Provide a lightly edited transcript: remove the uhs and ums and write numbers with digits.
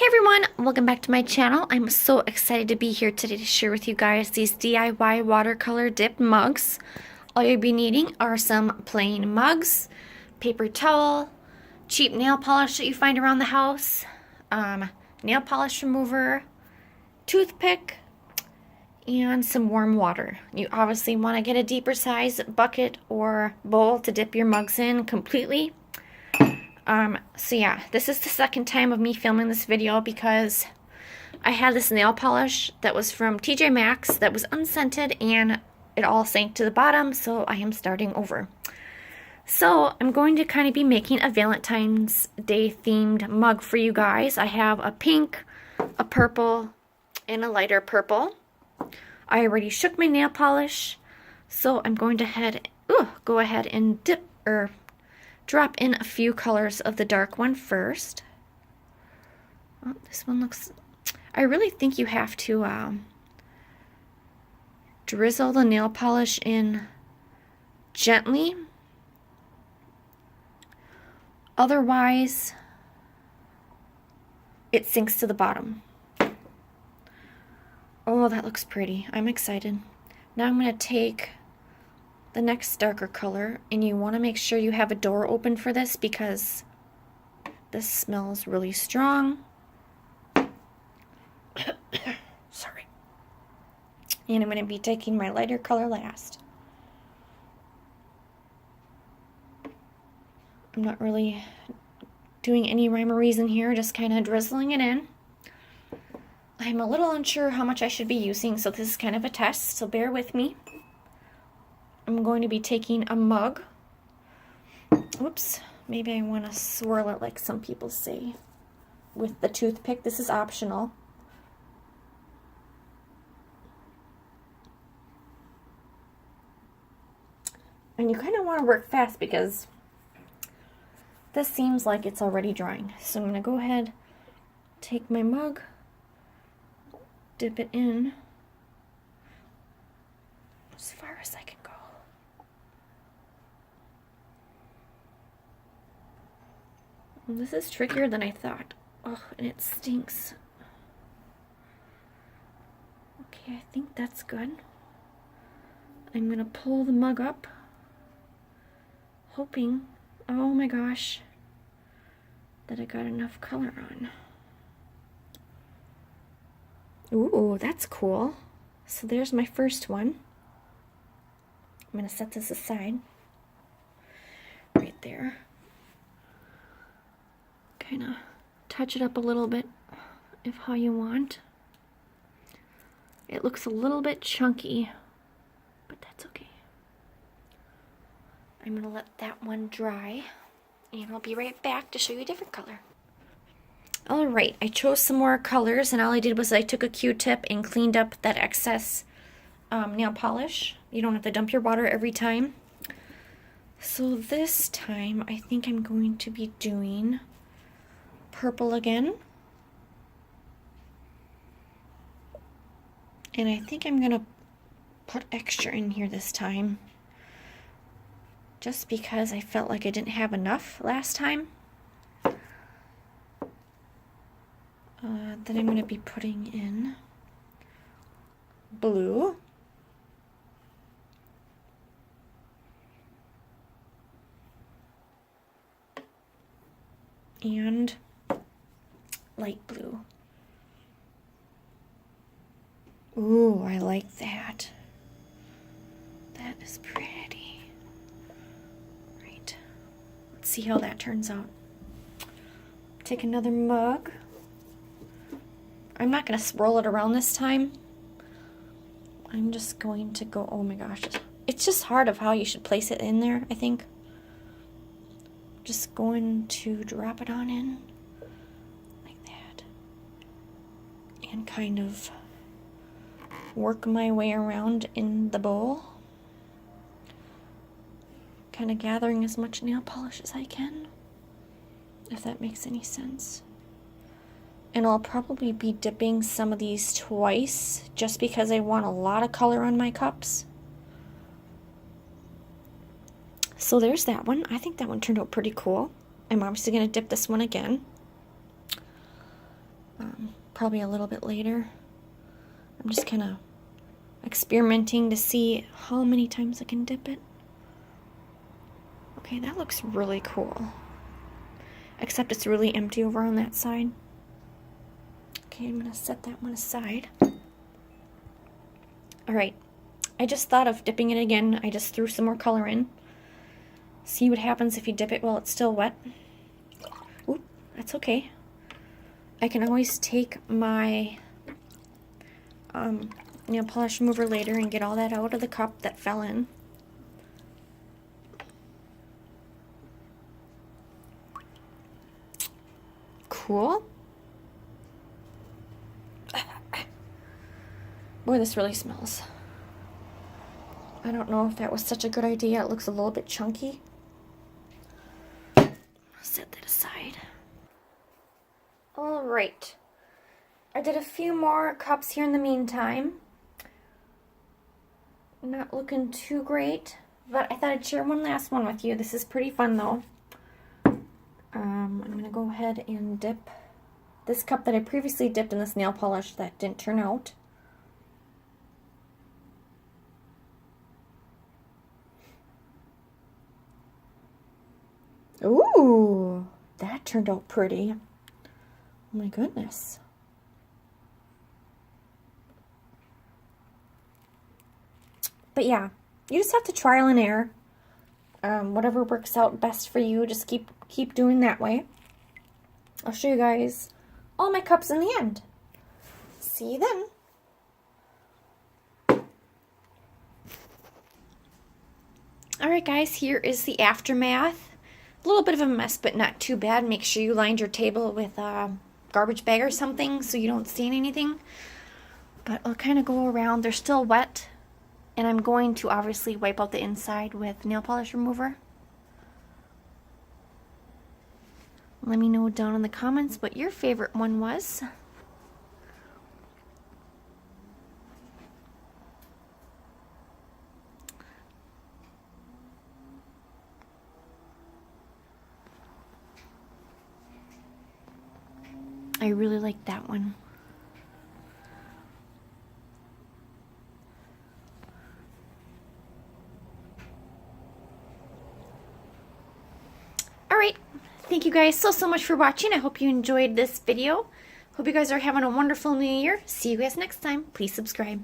Everyone, welcome back to my channel. I'm so excited to be here today to share with you guys these DIY watercolor dip mugs. All you'll be needing are some plain mugs, paper towel, cheap nail polish that you find around the house, nail polish remover, toothpick, and some warm water. You obviously want to get a deeper size bucket or bowl to dip your mugs in completely. So yeah, this is the second time of me filming this video because I had this nail polish that was from TJ Maxx that was unscented and it all sank to the bottom, so I am starting over. So I'm going to kind of be making a Valentine's Day themed mug for you guys. I have a pink, a purple, and a lighter purple. I already shook my nail polish, so I'm going to go ahead and drop in a few colors of the dark one first. Oh, this one looks... I really think you have to drizzle the nail polish in gently. Otherwise, it sinks to the bottom. Oh, that looks pretty. I'm excited. Now I'm going to take the next darker color, and you want to make sure you have a door open for this because this smells really strong. Sorry. And I'm going to be taking my lighter color last. I'm not really doing any rhyme or reason here, just kind of drizzling it in. I'm a little unsure how much I should be using, so this is kind of a test, so bear with me. I'm going to be taking a mug. Oops, maybe I want to swirl it like some people say with the toothpick. This is optional. And you kind of want to work fast because this seems like it's already drying. So I'm going to go ahead, take my mug, dip it in as far as I can go. This is trickier than I thought. Oh, and it stinks. Okay, I think that's good. I'm going to pull the mug up, hoping, oh my gosh, that I got enough color on. Ooh, that's cool. So there's my first one. I'm going to set this aside. Right there. Kind of touch it up a little bit if how you want. It looks a little bit chunky, but that's okay. I'm going to let that one dry, and I'll be right back to show you a different color. Alright, I chose some more colors, and all I did was I took a Q-tip and cleaned up that excess nail polish. You don't have to dump your water every time. So this time, I think I'm going to be doing purple again. And I think I'm going to put extra in here this time, just because I felt like I didn't have enough last time. Then I'm going to be putting in blue. And light blue. Ooh, I like that. That is pretty. Right. Let's see how that turns out. Take another mug. I'm not going to swirl it around this time. I'm just going to go, oh my gosh. It's just hard of how you should place it in there, I think. Just going to drop it on in like that and kind of work my way around in the bowl, kind of gathering as much nail polish as I can, if that makes any sense. And I'll probably be dipping some of these twice just because I want a lot of color on my cups. So there's that one. I think that one turned out pretty cool. I'm obviously going to dip this one again. probably a little bit later. I'm just kind of experimenting to see how many times I can dip it. Okay, that looks really cool. Except it's really empty over on that side. Okay, I'm going to set that one aside. Alright, I just thought of dipping it again. I just threw some more color in. See what happens if you dip it while it's still wet. Oop, that's okay. I can always take my nail polish remover later and get all that out of the cup that fell in. Cool. Boy, this really smells. I don't know if that was such a good idea. It looks a little bit chunky. I'll set that aside. Alright. I did a few more cups here in the meantime. Not looking too great, but I thought I'd share one last one with you. This is pretty fun though. I'm going to go ahead and dip this cup that I previously dipped in this nail polish that didn't turn out. Ooh, that turned out pretty. Oh my goodness. But yeah, you just have to trial and error. Whatever works out best for you, just keep doing that way. I'll show you guys all my cups in the end. See you then. Alright guys, here is the aftermath. A little bit of a mess, but not too bad. Make sure you lined your table with a garbage bag or something so you don't stain anything. But I'll kind of go around. They're still wet. And I'm going to obviously wipe out the inside with nail polish remover. Let me know down in the comments what your favorite one was. I really like that one. Alright, thank you guys so much for watching. I hope you enjoyed this video. Hope you guys are having a wonderful new year. See you guys next time. Please subscribe.